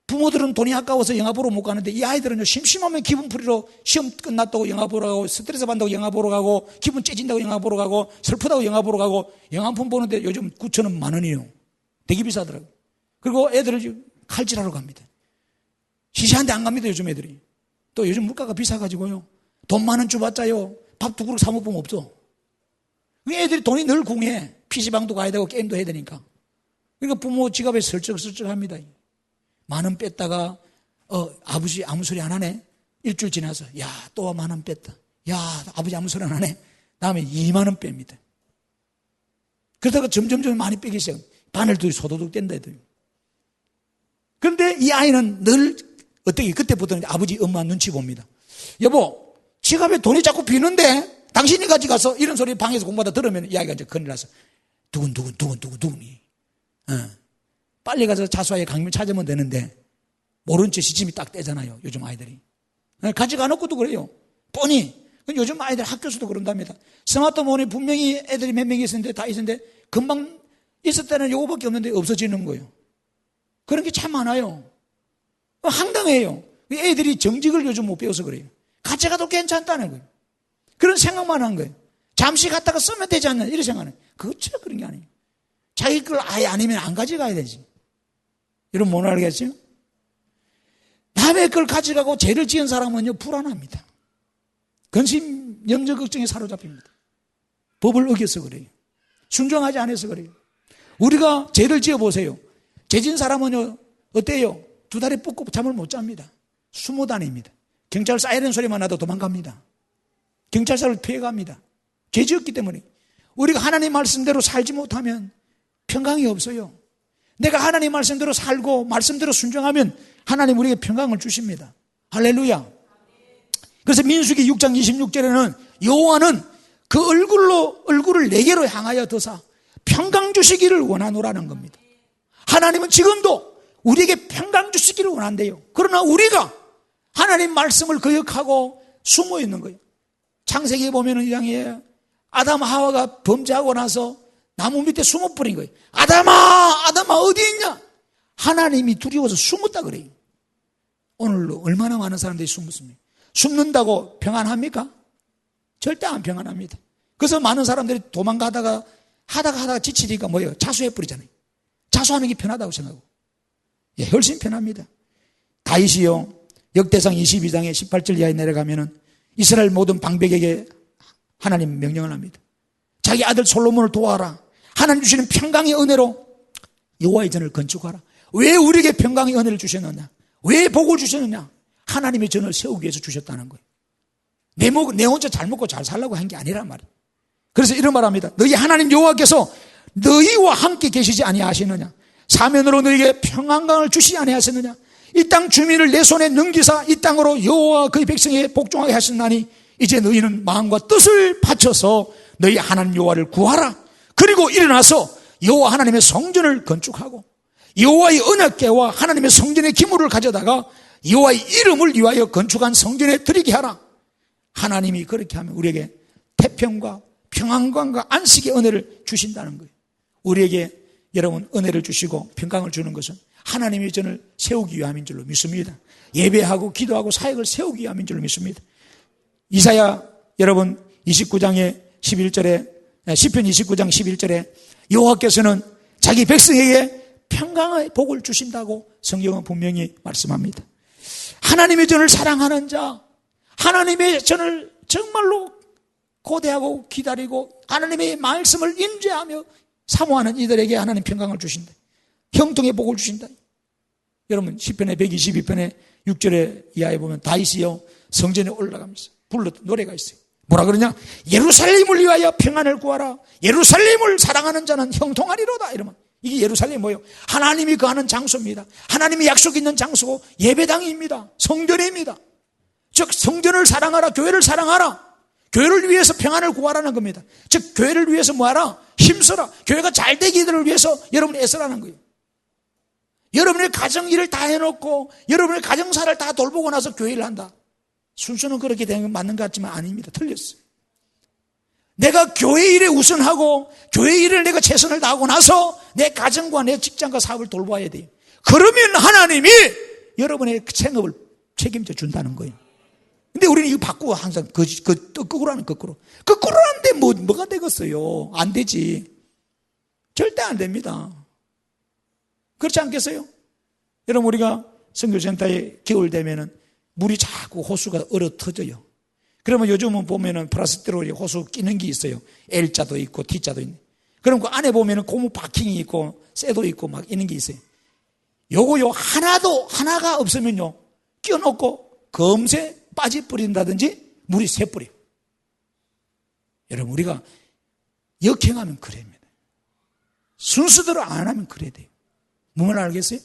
부모들은 돈이 아까워서 영화 보러 못 가는데 이 아이들은요 심심하면 기분 풀이로 시험 끝났다고 영화 보러 가고 스트레스 받는다고 영화 보러 가고 기분 째진다고 영화 보러 가고 슬프다고 영화 보러 가고 영화 한 편 보는데 요즘 9,000원 10,000원이에요. 되게 비싸더라고요. 그리고 애들을 칼질하러 갑니다. 시시한데 안 갑니다 요즘 애들이. 또 요즘 물가가 비싸가지고요 돈 많은 주봤자요 밥 두 그릇 사 먹으면 없어. 애들이 돈이 늘 궁해. PC방도 가야 되고 게임도 해야 되니까. 그러니까 부모 지갑에 슬쩍슬쩍 합니다. 10,000원 뺐다가 아버지 아무 소리 안 하네. 일주일 지나서 야 또 10,000원 뺐다. 야 아버지 아무 소리 안 하네. 다음에 20,000원 뺍니다. 그러다가 점점 많이 빼기 시작. 바늘도 소도둑 뗀다 애들. 그런데 이 아이는 늘 어떻게 그때부터는 아버지 엄마 눈치 봅니다. 여보 지갑에 돈이 자꾸 비는데 당신이 가져가서 이런 소리 방에서 공부하다 들으면 이 아이가 이제 큰일 나서 두근두근이 빨리 가서 자수하에 강림 찾으면 되는데 모른 채 시침이 딱 떼잖아요 요즘 아이들이. 가져가 놓고도 그래요 뻔히. 요즘 아이들 학교에서도 그런답니다. 스마트폰이 분명히 애들이 몇 명이 있었는데 다 있었는데 금방 있을 때는 요거밖에 없는데 없어지는 거예요. 그런 게 참 많아요. 황당해요. 애들이 정직을 요즘 못 배워서 그래요. 가져가도 괜찮다는 거예요. 그런 생각만 한 거예요. 잠시 갔다가 쓰면 되지 않나 이런 생각은. 그렇죠. 그런 게 아니에요. 자기 걸 아예 아니면 안 가져가야 되지. 여러분 못 알겠어요? 남의 걸 가져가고 죄를 지은 사람은요 불안합니다. 근심, 영적 걱정에 사로잡힙니다. 법을 어겨서 그래요. 순종하지 않아서 그래요. 우리가 죄를 지어보세요. 죄진 사람은요 어때요? 2달에 뻗고 잠을 못 잡니다. 숨어 다닙니다. 경찰 사이렌 소리만 나도 도망갑니다. 경찰서를 피해갑니다. 죄 지었기 때문에. 우리가 하나님 말씀대로 살지 못하면 평강이 없어요. 내가 하나님 말씀대로 살고 말씀대로 순종하면 하나님 우리에게 평강을 주십니다. 할렐루야. 그래서 민수기 6장 26절에는 여호와는 그 얼굴을 내게로 향하여 드사 평강 주시기를 원하노라는 겁니다. 하나님은 지금도 우리에게 평강 주시기를 원한대요. 그러나 우리가 하나님 말씀을 거역하고 숨어 있는 거예요. 창세기에 보면은 이장에 아담 하와가 범죄하고 나서 나무 밑에 숨어 버린 거예요. 아담아, 아담아 어디 있냐? 하나님이 두려워서 숨었다 그래요. 오늘도 얼마나 많은 사람들이 숨습니까? 숨는다고 평안합니까? 절대 안 평안합니다. 그래서 많은 사람들이 도망가다가 하다가 지치니까 뭐예요? 자수해버리잖아요. 자수하는 게 편하다고 생각하고. 예, 훨씬 편합니다. 다윗이요, 역대상 22장에 18절 이하에 내려가면은 이스라엘 모든 방백에게 하나님 명령을 합니다. 자기 아들 솔로몬을 도와라. 하나님 주시는 평강의 은혜로 여호와의 전을 건축하라. 왜 우리에게 평강의 은혜를 주셨느냐? 왜 복을 주셨느냐? 하나님의 전을 세우기 위해서 주셨다는 거예요. 내 혼자 잘 먹고 잘 살라고 한 게 아니란 말이에요. 그래서 이런 말합니다. 너희 하나님 여호와께서 너희와 함께 계시지 아니하시느냐? 사면으로 너희에게 평안강을 주시지 아니하셨느냐? 이 땅 주민을 내 손에 넘기사 이 땅으로 여호와 그의 백성에게 복종하게 하셨나니 이제 너희는 마음과 뜻을 바쳐서 너희 하나님 여호와를 구하라. 그리고 일어나서 여호와 하나님의 성전을 건축하고 여호와의 언약궤와 하나님의 성전의 기물을 가져다가 여호와의 이름을 위하여 건축한 성전에 드리게 하라. 하나님이 그렇게 하면 우리에게 태평과 평안과 안식의 은혜를 주신다는 거예요. 우리에게 여러분 은혜를 주시고 평강을 주는 것은 하나님의 전을 세우기 위함인 줄로 믿습니다. 예배하고 기도하고 사역을 세우기 위함인 줄로 믿습니다. 이사야 여러분 29장의 11절에 시편 29장 11절에 여호와께서는 자기 백성에게 평강의 복을 주신다고 성경은 분명히 말씀합니다. 하나님의 전을 사랑하는 자, 하나님의 전을 정말로 고대하고 기다리고 하나님의 말씀을 인죄하며 사모하는 이들에게 하나님 평강을 주신다. 형통의 복을 주신다. 여러분 시편의 122편의 6절에 이하에 보면 다윗이요 성전에 올라가면서 불렀던 노래가 있어요. 뭐라 그러냐? 예루살렘을 위하여 평안을 구하라. 예루살렘을 사랑하는 자는 형통하리로다. 이러면 이게 예루살렘이 뭐예요? 하나님이 거하는 장소입니다. 하나님이 약속 있는 장소고 예배당입니다. 성전입니다. 즉 성전을 사랑하라. 교회를 사랑하라. 교회를 위해서 평안을 구하라는 겁니다. 즉 교회를 위해서 뭐하라? 힘써라. 교회가 잘 되기를 위해서 여러분이 애쓰라는 거예요. 여러분의 가정 일을 다 해놓고 여러분의 가정사를 다 돌보고 나서 교회를 한다. 순서는 그렇게 되는 건 맞는 것 같지만 아닙니다. 틀렸어요. 내가 교회 일에 우선하고 교회 일을 내가 최선을 다하고 나서 내 가정과 내 직장과 사업을 돌봐야 돼요. 그러면 하나님이 여러분의 생업을 책임져 준다는 거예요. 근데 우리는 이거 바꾸고 항상 거꾸로 하는 거꾸로 하는데 뭐가 되겠어요? 안 되지. 절대 안 됩니다. 그렇지 않겠어요? 여러분 우리가 선교센터에 겨울 되면은 물이 자꾸 호수가 얼어 터져요. 그러면 요즘은 보면은 플라스틱으로 호수 끼는 게 있어요. L자도 있고 T자도 있네. 그럼 그 안에 보면은 고무 바킹이 있고 쇠도 있고 막 있는 게 있어요. 요거요 하나가 없으면요 끼워놓고 금세 빠져버린다든지 물이 새버려요. 여러분 우리가 역행하면 그래입니다. 순서대로 안 하면 그래야 돼요. 뭔 말 알겠어요?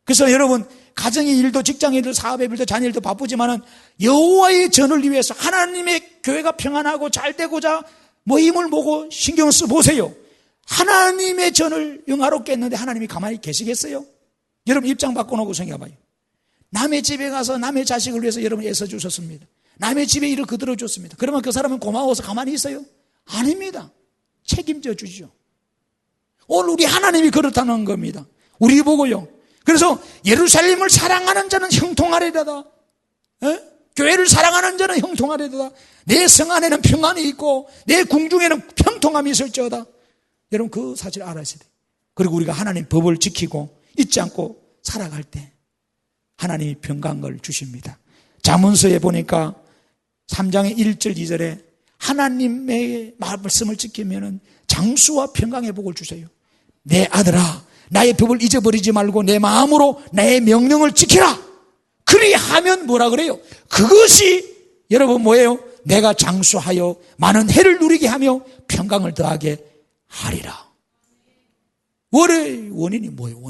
그래서 여러분 가정의 일도 직장의 일도 사업의 일도 자녀 일도 바쁘지만은 여호와의 전을 위해서 하나님의 교회가 평안하고 잘 되고자 힘을 모고 신경 써보세요. 하나님의 전을 영화롭게 했는데 하나님이 가만히 계시겠어요? 여러분 입장 바꿔놓고 생각해봐요. 남의 집에 가서 남의 자식을 위해서 여러분 애써주셨습니다. 남의 집에 일을 그대로 줬습니다. 그러면 그 사람은 고마워서 가만히 있어요? 아닙니다. 책임져 주죠. 오늘 우리 하나님이 그렇다는 겁니다. 우리 보고요. 그래서 예루살렘을 사랑하는 자는 형통하리로다. 교회를 사랑하는 자는 형통하리로다. 내 성 안에는 평안이 있고 내 궁중에는 평통함이 있을지어다. 여러분 그 사실 알아야 돼요. 그리고 우리가 하나님 법을 지키고 잊지 않고 살아갈 때 하나님이 평강을 주십니다. 잠언서에 보니까 3장의 1절 2절에 하나님의 말씀을 지키면 장수와 평강의 복을 주세요. 내 아들아 나의 법을 잊어버리지 말고 내 마음으로 나의 명령을 지키라. 그리하면 뭐라 그래요? 그것이 여러분 뭐예요? 내가 장수하여 많은 해를 누리게 하며 평강을 더하게 하리라. 원인이 뭐예요?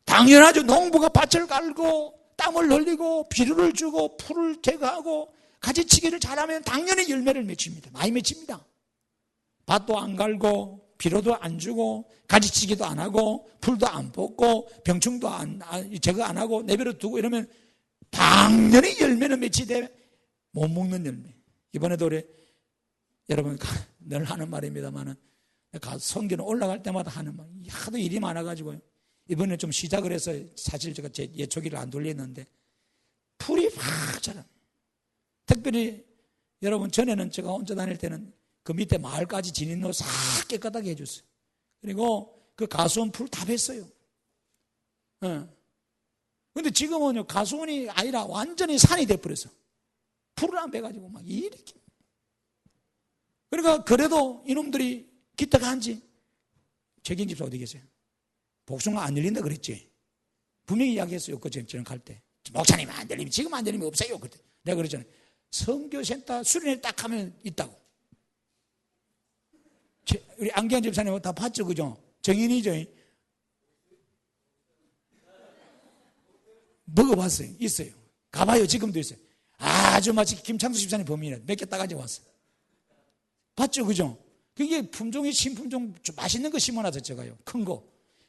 당연하죠. 농부가 밭을 갈고 땀을 흘리고 비료를 주고 풀을 제거하고 가지치기를 잘하면 당연히 열매를 맺힙니다. 많이 맺힙니다. 밭도 안 갈고 비료도 안 주고 가지치기도 안 하고 풀도 안 뽑고 병충도 제거 안 하고 내버려 두고 이러면 당연히 열매는 맺히되 못 먹는 열매. 이번에도 우리 여러분 늘 하는 말입니다만은 성교는 올라갈 때마다 하는 말. 하도 일이 많아가지고요. 이번에 좀 시작을 해서 사실 제가 제 예초기를 안 돌렸는데 풀이 막 자라. 특별히 여러분 전에는 제가 혼자 다닐 때는 그 밑에 마을까지 진입로 싹 깨끗하게 해줬어요. 그리고 그 가수원 풀 다 뱄어요. 근데 지금은요, 가수원이 아니라 완전히 산이 돼버렸어. 풀을 안 베가지고 막 이렇게. 그러니까 그래도 이놈들이 기특한지, 최긴 집사 어디 계세요? 복숭아 안 열린다 그랬지? 분명히 이야기했어요. 그전 저는 갈 때. 목사님 안 열리면, 지금 안 열리면 없어요. 그때. 내가 그랬잖아요. 선교센터 수련회 딱 하면 있다고. 우리 안기환 집사님 다 봤죠, 그죠? 정인이죠. 먹어봤어요. 있어요. 가봐요. 지금도 있어요. 아주 마치 김창수 집사님 범인이라 몇 개 따가지고 왔어요. 봤죠, 그죠? 그게 품종이 신품종 맛있는 거 심어놔서 제가요. 큰 거.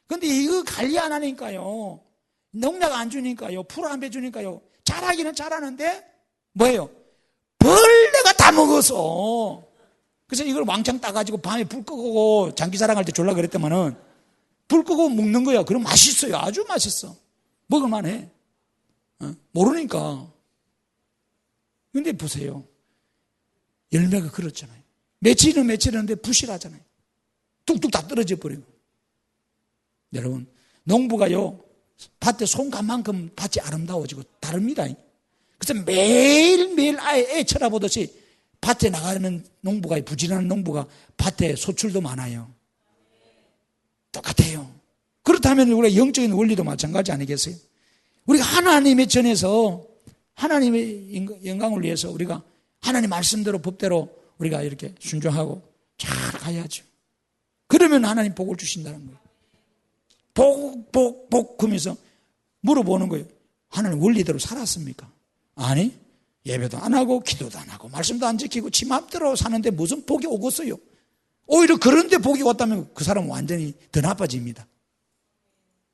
근데 이거 관리 안 하니까요. 농약 안 주니까요. 풀 안 빼주니까요. 자라기는 자라는데 뭐예요? 벌레가 다 먹어서. 그래서 이걸 왕창 따가지고 밤에 불 끄고 장기 자랑할 때 졸라 그랬더만은 불 끄고 먹는 거야. 그럼 맛있어요. 아주 맛있어. 먹을만해. 모르니까. 근데 보세요. 열매가 그렇잖아요. 며칠은 며칠인데 부실하잖아요. 뚝뚝 다 떨어져 버려요. 여러분, 농부가요, 밭에 손간만큼 밭이 아름다워지고 다릅니다. 그래서 매일매일 아예 애 쳐다보듯이 밭에 나가는 농부가, 부지런한 농부가 밭에 소출도 많아요. 똑같아요. 그렇다면 우리가 영적인 원리도 마찬가지 아니겠어요? 우리가 하나님의 전에서 하나님의 영광을 위해서 우리가 하나님 말씀대로 법대로 우리가 이렇게 순종하고 잘 가야죠. 그러면 하나님 복을 주신다는 거예요. 복 그러면서 물어보는 거예요. 하나님 원리대로 살았습니까? 아니, 예배도 안 하고 기도도 안 하고 말씀도 안 지키고 지 맘대로 사는데 무슨 복이 오겠어요? 오히려 그런데 복이 왔다면 그 사람은 완전히 더 나빠집니다.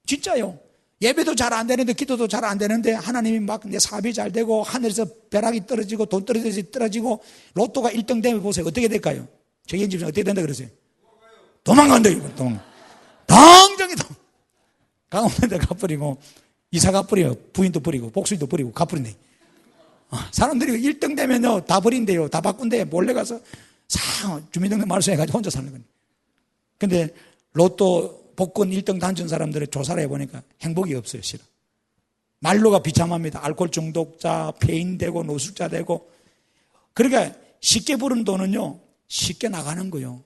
진짜요. 예배도 잘 안 되는데 기도도 잘 안 되는데 하나님이 막 내 사업이 잘 되고 하늘에서 벼락이 떨어지고 돈 떨어지고 로또가 1등 되면 보세요. 어떻게 될까요? 저희 집은 어떻게 된다 그러세요? 도망간다 이거. 당장에 강원대 가버리고 이사 가버려요. 부인도 버리고 복수도 버리고 가버린대. 사람들이 1등 되면요 다 버린대요. 다 바꾼대. 몰래 가서 주민등록 말소해가지고 혼자 사는 거예요. 근데 로또 복권 1등 당첨 사람들의 조사를 해보니까 행복이 없어요, 실은. 말로가 비참합니다. 알코올 중독자, 폐인되고 노숙자 되고. 그러니까 쉽게 부른 돈은요, 쉽게 나가는 거예요.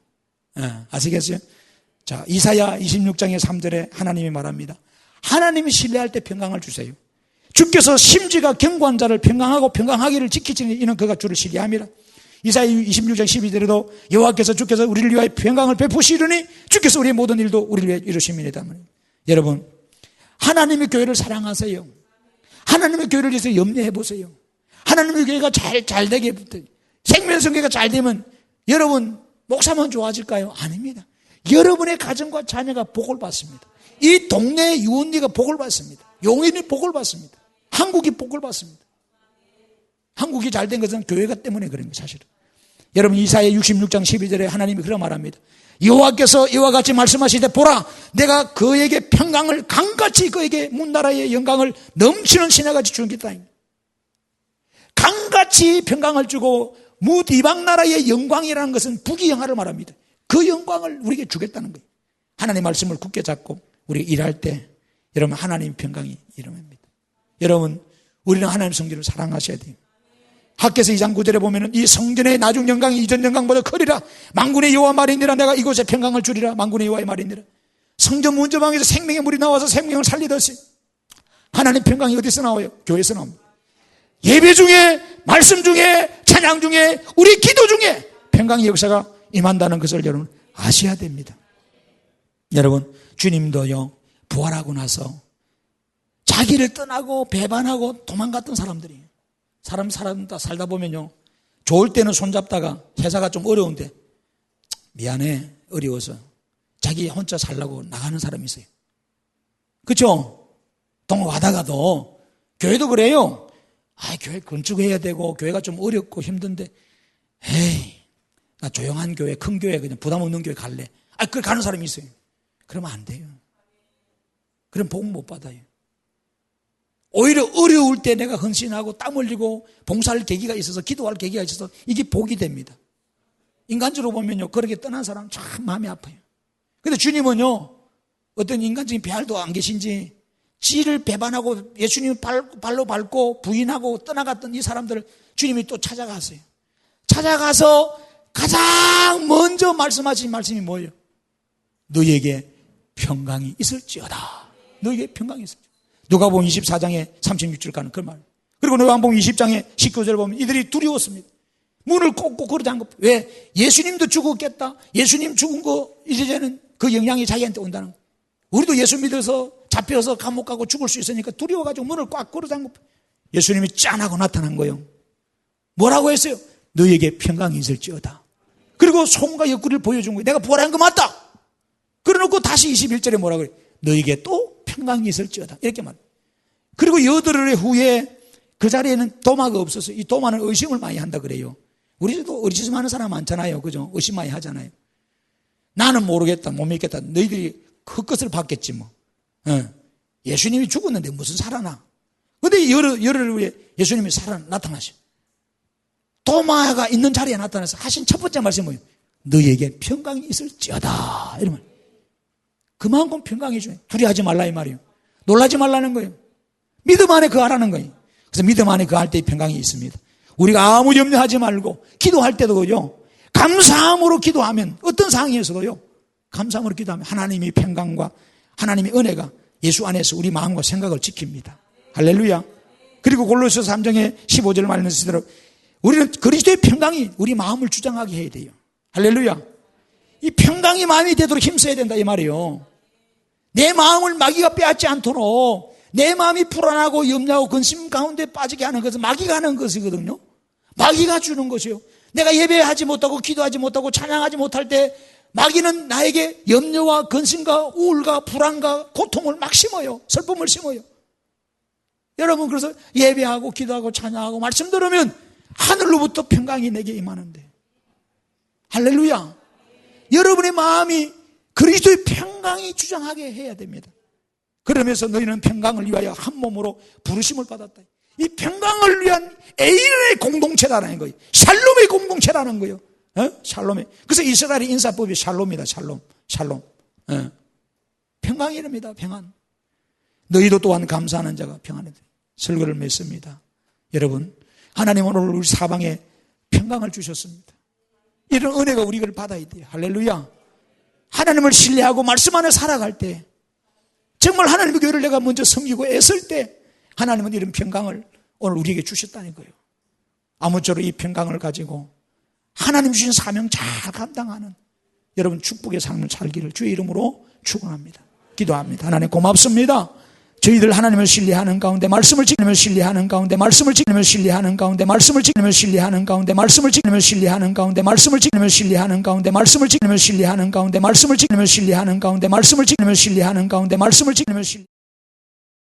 아시겠어요? 자, 이사야 26장의 3절에 하나님이 말합니다. 하나님이 신뢰할 때 평강을 주세요. 주께서 심지가 견고한 자를 평강하고 평강하기를 지키시는 이는 그가 주를 신뢰함이라. 이사야 26장 12절에도 여호와께서 주께서 우리를 위하여 평강을 베푸시려니 주께서 우리의 모든 일도 우리를 위해 이루심이니이다. 여러분, 하나님의 교회를 사랑하세요. 하나님의 교회를 위해서 염려해 보세요. 하나님의 교회가 잘 되게, 생명성교회가 잘 되면 여러분 목사만 좋아질까요? 아닙니다. 여러분의 가정과 자녀가 복을 받습니다. 이 동네 유언니가 복을 받습니다. 용인이 복을 받습니다. 한국이 복을 받습니다. 한국이 잘 된 것은 교회가 때문에 그런 거예요, 사실은. 여러분, 이사야 66장 12절에 하나님이 그런 말합니다. 여호와께서 이와 같이 말씀하시되 보라, 내가 그에게 평강을 강같이 그에게 문나라의 영광을 넘치는 시내같이 주겠다. 강같이 평강을 주고 이방 나라의 영광이라는 것은 북의 영화를 말합니다. 그 영광을 우리에게 주겠다는 거예요. 하나님의 말씀을 굳게 잡고 우리 일할 때 여러분 하나님의 평강이 일어납니다. 여러분, 우리는 하나님 성전을 사랑하셔야 돼요. 학개서 2장 9절에 보면은 이 성전의 나중 영광이 이전 영광보다 크리라. 만군의 여호와 말이니라. 내가 이곳에 평강을 주리라. 만군의 여호와의 말이니라. 성전 문저방에서 생명의 물이 나와서 생명을 살리듯이 하나님 평강이 어디서 나와요? 교회에서 나옵니다. 예배 중에, 말씀 중에, 찬양 중에, 우리 기도 중에 평강의 역사가 임한다는 것을 여러분 아셔야 됩니다. 여러분, 주님도요 부활하고 나서 자기를 떠나고 배반하고 도망갔던 사람들이에요. 사람 살다 보면요, 좋을 때는 손잡다가 회사가 좀 어려운데 미안해, 어려워서 자기 혼자 살려고 나가는 사람이 있어요. 그렇죠? 동업 하다가도 교회도 그래요. 교회 건축해야 되고 교회가 좀 어렵고 힘든데 에이, 나 조용한 교회, 큰 교회, 그냥 부담 없는 교회 갈래. 그걸 가는 사람이 있어요. 그러면 안 돼요. 그럼 복 못 받아요. 오히려 어려울 때 내가 헌신하고 땀 흘리고 봉사할 계기가 있어서, 기도할 계기가 있어서 이게 복이 됩니다. 인간적으로 보면요, 그렇게 떠난 사람 참 마음이 아파요. 근데 주님은요, 어떤 인간적인 배알도 안 계신지 지를 배반하고 예수님 발로 밟고 부인하고 떠나갔던 이 사람들을 주님이 또 찾아갔어요. 찾아가서 가장 먼저 말씀하신 말씀이 뭐예요? 너희에게 평강이 있을지어다. 너희에게 평강이 있을지어다. 누가복음 24장에 36절 가는 그 말. 그리고 누가복음 20장에 19절 보면 이들이 두려웠습니다. 문을 꼭꼭 걸어 잠그고. 왜? 예수님도 죽었겠다. 예수님 죽은 거 이제는 그 영향이 자기한테 온다는 거. 우리도 예수 믿어서 잡혀서 감옥 가고 죽을 수 있으니까 두려워가지고 문을 꽉 걸어 잠그고. 예수님이 짠하고 나타난 거예요. 뭐라고 했어요? 너희에게 평강이 있을지어다. 그리고 손과 옆구리를 보여준 거예요. 내가 부활한 거 맞다. 그래놓고 다시 21절에 뭐라고 그래요? 너희에게 또 평강이 있을지어다. 이렇게 말해요. 그리고 여드레 후에 그 자리에는 도마가 없어서 이 도마는 의심을 많이 한다 그래요. 우리도 의심하는 사람 많잖아요. 그죠? 의심 많이 하잖아요. 나는 모르겠다, 못 믿겠다. 너희들이 헛것을 받겠지 뭐. 예수님이 죽었는데 무슨 살아나. 근데 열흘 후에 예수님이 나타나셔. 도마가 있는 자리에 나타나서 하신 첫 번째 말씀이 뭐예요? 너희에게 평강이 있을지어다. 이러면 그만큼 평강이 주네. 두려워하지 말라 이 말이에요. 놀라지 말라는 거예요. 믿음 안에 거하라는 거예요. 그래서 믿음 안에 거할 때 평강이 있습니다. 우리가 아무 염려하지 말고 기도할 때도요, 감사함으로 기도하면 어떤 상황에서도요, 감사함으로 기도하면 하나님의 평강과 하나님의 은혜가 예수 안에서 우리 마음과 생각을 지킵니다. 할렐루야. 그리고 골로새서 3장의 15절 말씀대로 우리는 그리스도의 평강이 우리 마음을 주장하게 해야 돼요. 할렐루야. 이 평강이 마음이 되도록 힘써야 된다 이 말이에요. 내 마음을 마귀가 빼앗지 않도록 내 마음이 불안하고 염려하고 근심 가운데 빠지게 하는 것은 마귀가 하는 것이거든요. 마귀가 주는 것이요. 내가 예배하지 못하고 기도하지 못하고 찬양하지 못할 때 마귀는 나에게 염려와 근심과 우울과 불안과 고통을 막 심어요. 슬픔을 심어요. 여러분, 그래서 예배하고 기도하고 찬양하고 말씀 들으면 하늘로부터 평강이 내게 임하는데. 할렐루야. 여러분의 마음이 그리스도의 평강이 주장하게 해야 됩니다. 그러면서 너희는 평강을 위하여 한 몸으로 부르심을 받았다. 이 평강을 위한 에이의 공동체라는 거예요. 샬롬의 공동체라는 거예요. 샬롬의. 그래서 이스라엘의 인사법이 샬롬이다. 샬롬. 평강이랍니다. 평안. 너희도 또한 감사하는 자가 평안이다. 설교를 맺습니다. 여러분, 하나님은 오늘 우리 사방에 평강을 주셨습니다. 이런 은혜가 우리가 받아야 돼요. 할렐루야. 하나님을 신뢰하고 말씀 안에 살아갈 때, 정말 하나님의 교회를 내가 먼저 섬기고 애쓸 때 하나님은 이런 평강을 오늘 우리에게 주셨다는 거예요. 아무쪼록 이 평강을 가지고 하나님 주신 사명 잘 감당하는 여러분 축복의 삶을 살기를 주의 이름으로 축원합니다. 기도합니다. 하나님 고맙습니다. 저희들 하나님을 신뢰하는 가운데 말씀을 지키며 신뢰하는 가운데 말씀을 지키며 신뢰하는 가운데 말씀을 지키며 신뢰하는 가운데 말씀을 지키며 신뢰하는 가운데 말씀을 지키며 신뢰하는 가운데 말씀을 지키며 신뢰하는 가운데 말씀을 지키며 신뢰하는 가운데 말씀을 지키며 신뢰하는 가운데 말씀을 지키며 신뢰하는 가운데 말씀을 지키며 신뢰